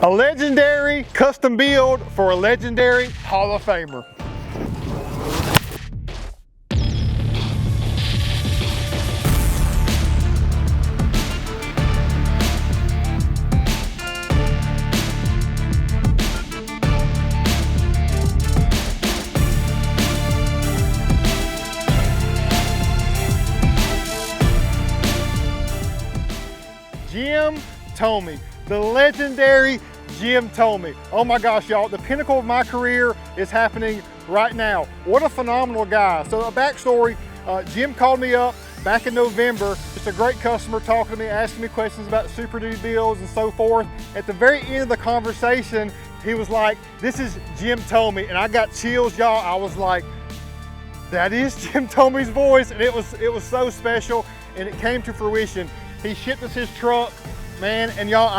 A legendary custom build for a legendary Hall of Famer. Jim Thome, the legendary Jim Thome. Oh my gosh, y'all, the pinnacle of my career is happening right now. What a phenomenal guy. So a backstory, Jim called me up back in November, just a great customer talking to me, asking me questions about Super Duty builds and so forth. At the very end of the conversation, he was like, "This is Jim Thome," and I got chills, y'all. I was like, that is Jim Thome's voice, and it was so special, and it came to fruition. He shipped us his truck, man, and y'all,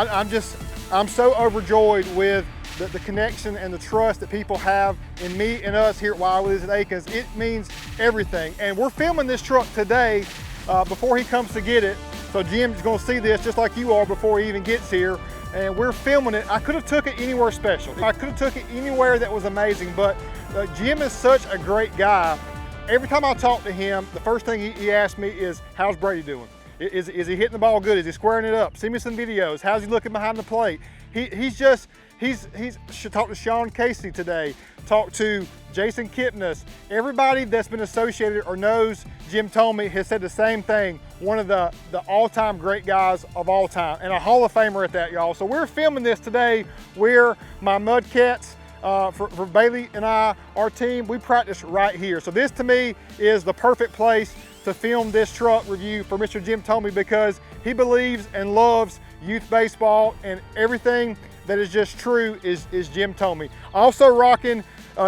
I'm so overjoyed with the connection and the trust that people have in me and us here at Willies and Akins. It means everything. And we're filming this truck today before he comes to get it. So Jim's gonna see this just like you are before he even gets here. And we're filming it. I could have took it anywhere special. I could have took it anywhere that was amazing, but Jim is such a great guy. Every time I talk to him, the first thing he asks me is, "How's Brady doing? Is he hitting the ball good? Is he squaring it up? Send me some videos. How's he looking behind the plate?" He's talked to Sean Casey today, talked to Jason Kipnis. Everybody that's been associated or knows Jim Thome has said the same thing. One of the all-time great guys of all time, and a Hall of Famer at that, y'all. So we're filming this today. We're my Mudcats. For Bailey and our team, we practice right here. So this to me is the perfect place to film this truck review for Mr. Jim Thome, because he believes and loves youth baseball, and everything that is just true is Jim Thome. Also rocking,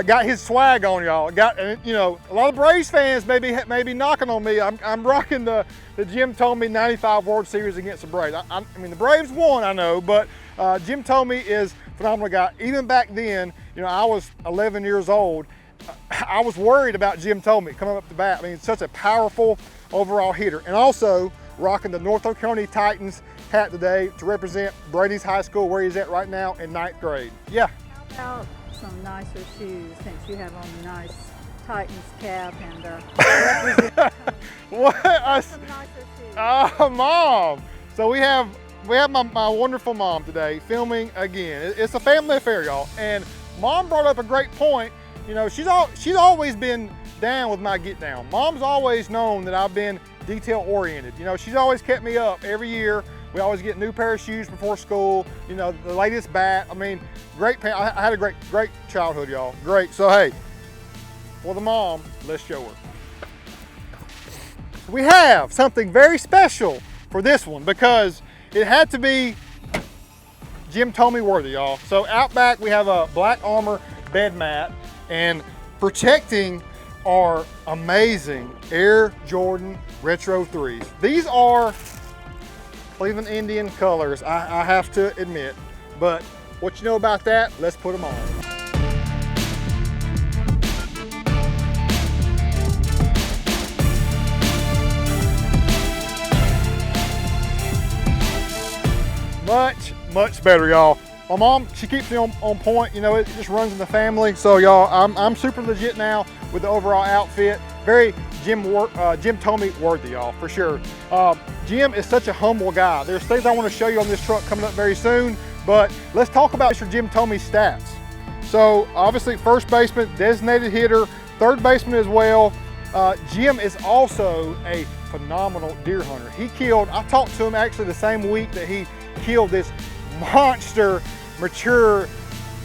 got his swag on, y'all. Got, you know, a lot of Braves fans may be knocking on me. I'm rocking the Jim Thome 95 World Series against the Braves. I mean, the Braves won, I know, but Jim Thome is a phenomenal guy. Even back then, you know, I was 11 years old. I was worried about Jim Thome coming up the bat. I mean, such a powerful overall hitter. And also rocking the North Oconee Titans hat today to represent Brady's high school, where he's at right now in 9th grade. Yeah. How about some nicer shoes, since you have on a nice Titans cap and represent What? some nicer shoes. Oh, Mom. So we have my wonderful mom today filming again. It's a family affair, y'all. And Mom brought up a great point. You know, she's always been down with my get down. Mom's always known that I've been detail oriented. You know, she's always kept me up every year. We always get a new pair of shoes before school. You know, the latest bat. I mean, great. I had a great childhood, y'all. Great. So hey, for the mom, let's show her. We have something very special for this one, because it had to be Jim Thome worthy, y'all. So out back we have a Black Armor bed mat, and protecting our amazing Air Jordan Retro 3s. These are Cleveland Indian colors, I have to admit. But what you know about that, let's put them on. Much better, y'all. My mom, she keeps me on point. You know, it just runs in the family. So y'all, I'm super legit now with the overall outfit. Very Jim Thome worthy, y'all, for sure. Jim is such a humble guy. There's things I want to show you on this truck coming up very soon, but let's talk about Mr. Jim Thome's stats. So obviously first baseman, designated hitter, third baseman as well. Jim is also a phenomenal deer hunter. I talked to him actually the same week that he killed this monster, mature,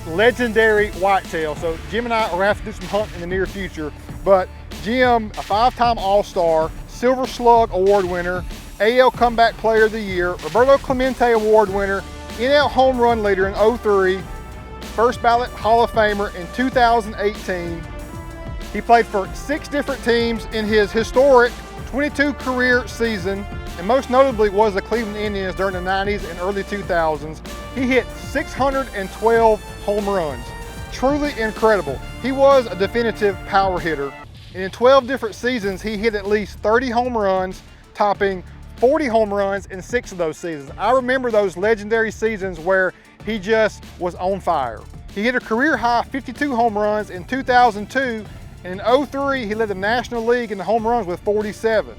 legendary whitetail. So Jim and I are gonna have to do some hunting in the near future. But Jim, a 5-time All-Star, Silver Slug Award winner, AL Comeback Player of the Year, Roberto Clemente Award winner, NL Home Run Leader in 03, first ballot Hall of Famer in 2018. He played for 6 different teams in his historic 22 career season, and most notably was the Cleveland Indians during the 90s and early 2000s. He hit 612 home runs. Truly incredible. He was a definitive power hitter. And in 12 different seasons, he hit at least 30 home runs, topping 40 home runs in 6 of those seasons. I remember those legendary seasons where he just was on fire. He hit a career high 52 home runs in 2002, and in 03 he led the National League in the home runs with 47.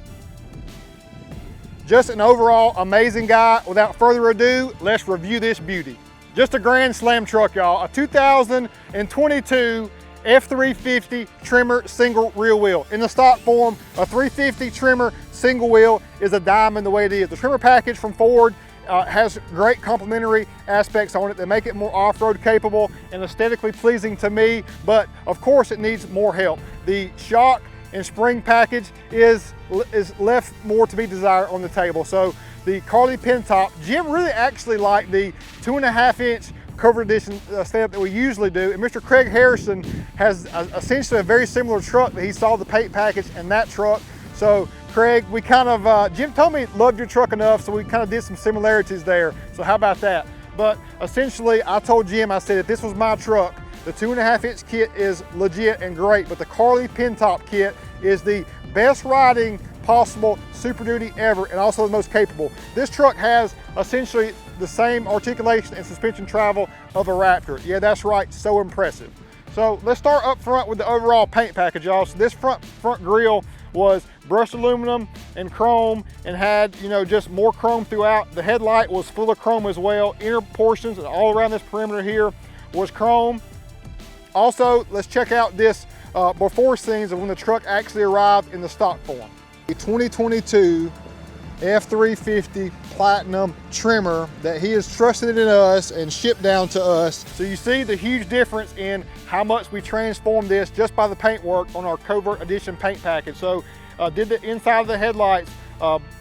Just an overall amazing guy. Without further ado, let's review this beauty. Just a grand slam truck, y'all. A 2022 F-350 Tremor single rear wheel. In the stock form, a 350 Tremor single wheel is a diamond the way it is. The Tremor package from Ford has great complementary aspects on it that make it more off-road capable and aesthetically pleasing to me, but of course it needs more help. The shock and spring package is left more to be desired on the table. So the Carli Pintop, Jim really actually liked the 2.5-inch COVERT edition setup that we usually do, and Mr. Craig Harrison has essentially a very similar truck that he saw the paint package in that truck. So Craig, we kind of, Jim Thome loved your truck enough, so we kind of did some similarities there. So how about that? But essentially, I told Jim, I said, if this was my truck, the 2.5-inch kit is legit and great, but the Carli Pintop kit is the best riding possible Super Duty ever, and also the most capable. This truck has essentially the same articulation and suspension travel of a Raptor. Yeah, that's right, so impressive. So let's start up front with the overall paint package, y'all. So this front grille was brushed aluminum and chrome and had, you know, just more chrome throughout. The headlight was full of chrome as well. Inner portions and all around this perimeter here was chrome. Also, let's check out this before scenes of when the truck actually arrived in the stock form. The 2022 F-350 Platinum Tremor that he has trusted in us and shipped down to us. So you see the huge difference in how much we transformed this just by the paint work on our COVERT edition paint package. So did the inside of the headlights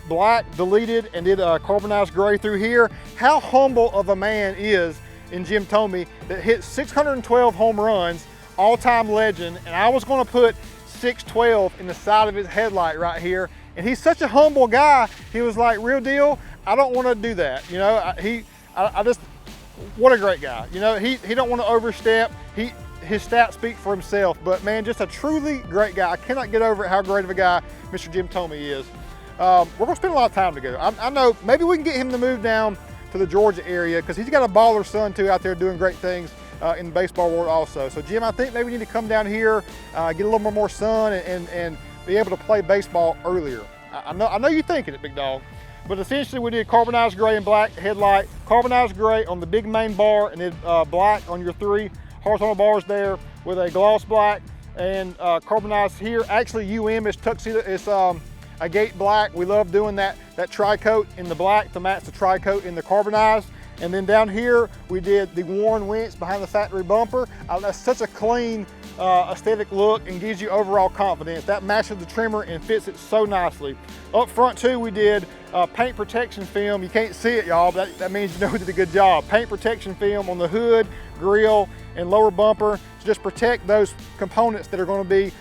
black, deleted, and did carbonized gray through here. How humble of a man is in Jim Thome that hit 612 home runs, all-time legend, and I was gonna put 612 in the side of his headlight right here. And he's such a humble guy. He was like, real deal, I don't want to do that. You know, I just, what a great guy. You know, he don't want to overstep. His stats speak for himself, but man, just a truly great guy. I cannot get over how great of a guy Mr. Jim Thome is. We're gonna spend a lot of time together. I know maybe we can get him to move down to the Georgia area because he's got a baller son too out there doing great things in the baseball world also. So Jim, I think maybe we need to come down here, get a little more sun and be able to play baseball earlier. I know you're thinking it, big dog. But essentially we did carbonized gray and black headlight, carbonized gray on the big main bar, and then black on your 3 horizontal bars there with a gloss black, and carbonized here. Actually UM is tuxedo, it's a gate black. We love doing that tri-coat in the black to match the tri-coat in the carbonized. And then down here, we did the worn winch behind the factory bumper. That's such a clean aesthetic look and gives you overall confidence. That matches the Tremor and fits it so nicely. Up front too, we did paint protection film. You can't see it, y'all, but that means you know we did a good job. Paint protection film on the hood, grille, and lower bumper to just protect those components that are gonna be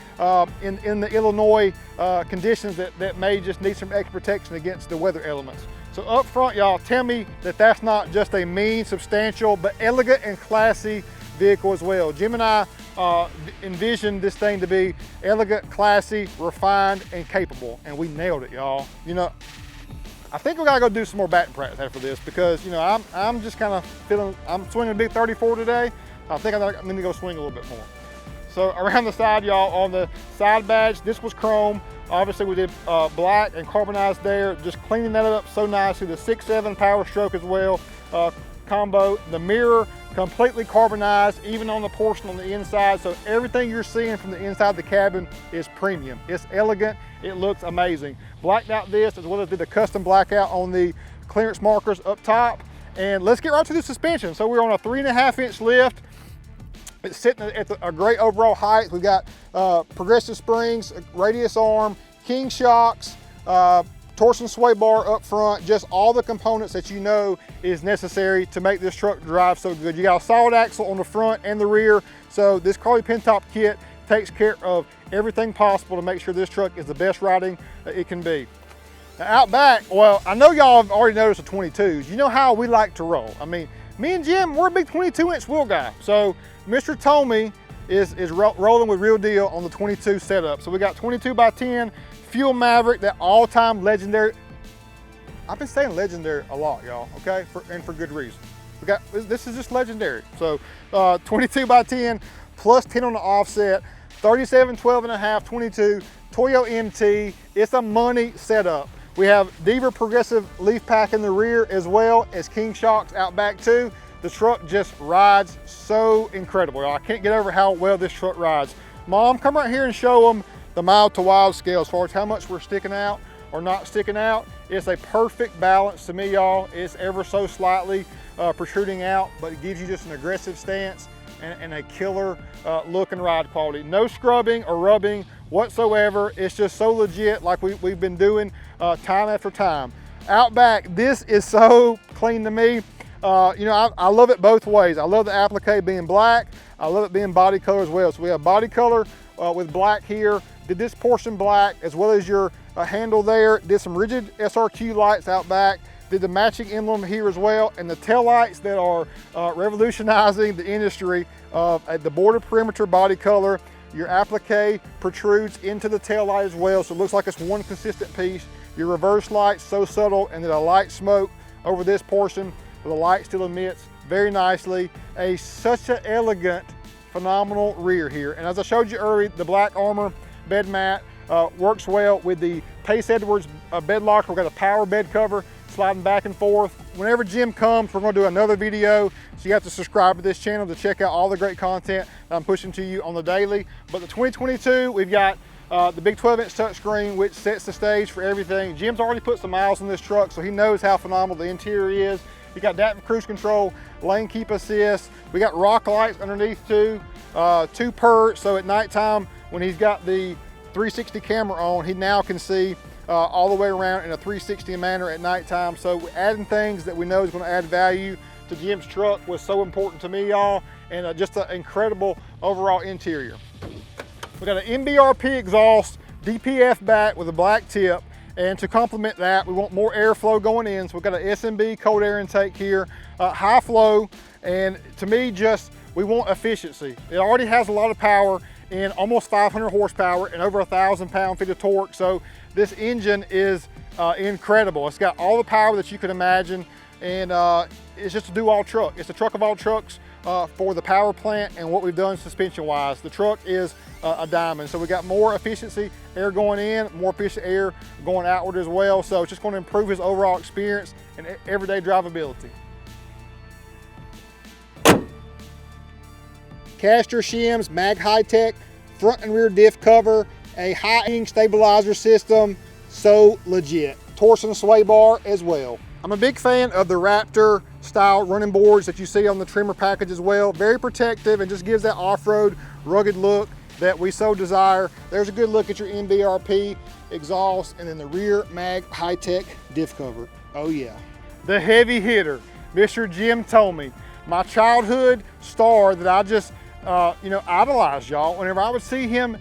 in the Illinois conditions that may just need some extra protection against the weather elements. So up front, y'all, tell me that that's not just a mean, substantial, but elegant and classy vehicle as well. Jim and I envisioned this thing to be elegant, classy, refined, and capable, and we nailed it, y'all. You know, I think we gotta go do some more batting practice after this because, you know, I'm just kind of feeling, I'm swinging a big 34 today. I think I'm gonna go swing a little bit more. So around the side, y'all, on the side badge, this was chrome. Obviously we did black and carbonized there, just cleaning that up so nicely. The 6.7 power stroke as well, combo. The mirror, completely carbonized, even on the portion on the inside. So everything you're seeing from the inside of the cabin is premium. It's elegant, it looks amazing. Blacked out this, as well as did the custom blackout on the clearance markers up top. And let's get right to the suspension. So we're on a 3.5-inch lift. It's sitting at a great overall height. We've got progressive springs, radius arm, king shocks, torsion sway bar up front, just all the components that you know is necessary to make this truck drive so good. You got a solid axle on the front and the rear, so this Carli Pintop kit takes care of everything possible to make sure this truck is the best riding it can be. Now out back, well, I know y'all have already noticed the 22s. You know how we like to roll. I mean, me and Jim, we're a big 22-inch wheel guy. So Mr. Thome is rolling with real deal on the 22 setup. So we got 22 by 10 Fuel Maverick, that all-time legendary. I've been saying legendary a lot, y'all, okay? And for good reason. This is just legendary. So 22 by 10 plus 10 on the offset, 37, 12.5, 22, Toyo MT. It's a money setup. We have Deaver progressive leaf pack in the rear as well as King shocks out back too. The truck just rides so incredible, y'all. I can't get over how well this truck rides. Mom, come right here and show them the mild to wild scale as far as how much we're sticking out or not sticking out. It's a perfect balance to me, y'all. It's ever so slightly protruding out, but it gives you just an aggressive stance and a killer look and ride quality. No scrubbing or rubbing whatsoever. It's just so legit, like we've been doing time after time. Out back, this is so clean to me. You know, I love it both ways. I love the applique being black. I love it being body color as well. So we have body color with black here. Did this portion black as well as your handle there. Did some rigid SRQ lights out back. Did the matching emblem here as well. And the tail lights that are revolutionizing the industry of the border perimeter body color. Your applique protrudes into the tail light as well. So it looks like it's one consistent piece. Your reverse lights so subtle, and then a light smoke over this portion. The light still emits very nicely. Such an elegant, phenomenal rear here. And as I showed you earlier, the black armor bed mat works well with the Pace Edwards bed locker. We've got a power bed cover sliding back and forth. Whenever Jim comes, we're gonna do another video. So you have to subscribe to this channel to check out all the great content that I'm pushing to you on the daily. But the 2022, we've got the big 12-inch touchscreen, which sets the stage for everything. Jim's already put some miles on this truck, so he knows how phenomenal the interior is. You got adaptive cruise control, lane keep assist. We got rock lights underneath too, 2 per, so at nighttime when he's got the 360 camera on, he now can see all the way around in a 360 manner at nighttime. So adding things that we know is gonna add value to Jim's truck was so important to me, y'all, and just an incredible overall interior. We got an MBRP exhaust, DPF back with a black tip. And to complement that, we want more airflow going in. So we've got an SMB cold air intake here, high flow. And to me, we want efficiency. It already has a lot of power and almost 500 horsepower and over 1,000 pound-feet of torque. So this engine is incredible. It's got all the power that you could imagine. And it's just a do-all truck. It's a truck of all trucks for the power plant and what we've done suspension-wise. The truck is a diamond. So we got more efficiency, air going in, more efficient air going outward as well. So it's just going to improve his overall experience and everyday drivability. Caster shims, Mag High-Tech, front and rear diff cover, a high-end stabilizer system, so legit. Torsion sway bar as well. I'm a big fan of the Raptor style running boards that you see on the Tremor package as well. Very protective and just gives that off-road rugged look that we so desire. There's a good look at your MBRP exhaust and then the rear Mag High-Tech diff cover. Oh yeah. The heavy hitter, Mr. Jim Thome, my childhood star that I just idolized, y'all. Whenever I would see him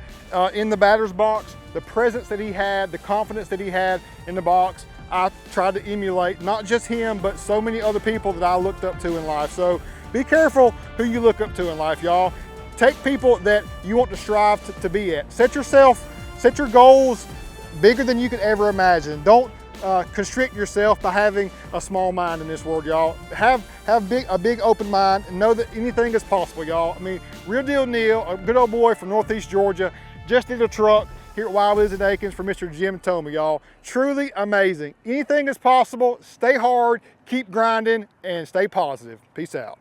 in the batter's box, the presence that he had, the confidence that he had in the box, I tried to emulate not just him, but so many other people that I looked up to in life. So be careful who you look up to in life, y'all. Take people that you want to strive to be at. Set your goals bigger than you could ever imagine. Don't constrict yourself by having a small mind in this world, y'all. Have a big open mind and know that anything is possible, y'all. I mean, Real Deal Neal, a good old boy from Northeast Georgia, just did a truck here at Willies and Akins for Mr. Jim Thome, y'all. Truly amazing. Anything is possible. Stay hard, keep grinding, and stay positive. Peace out.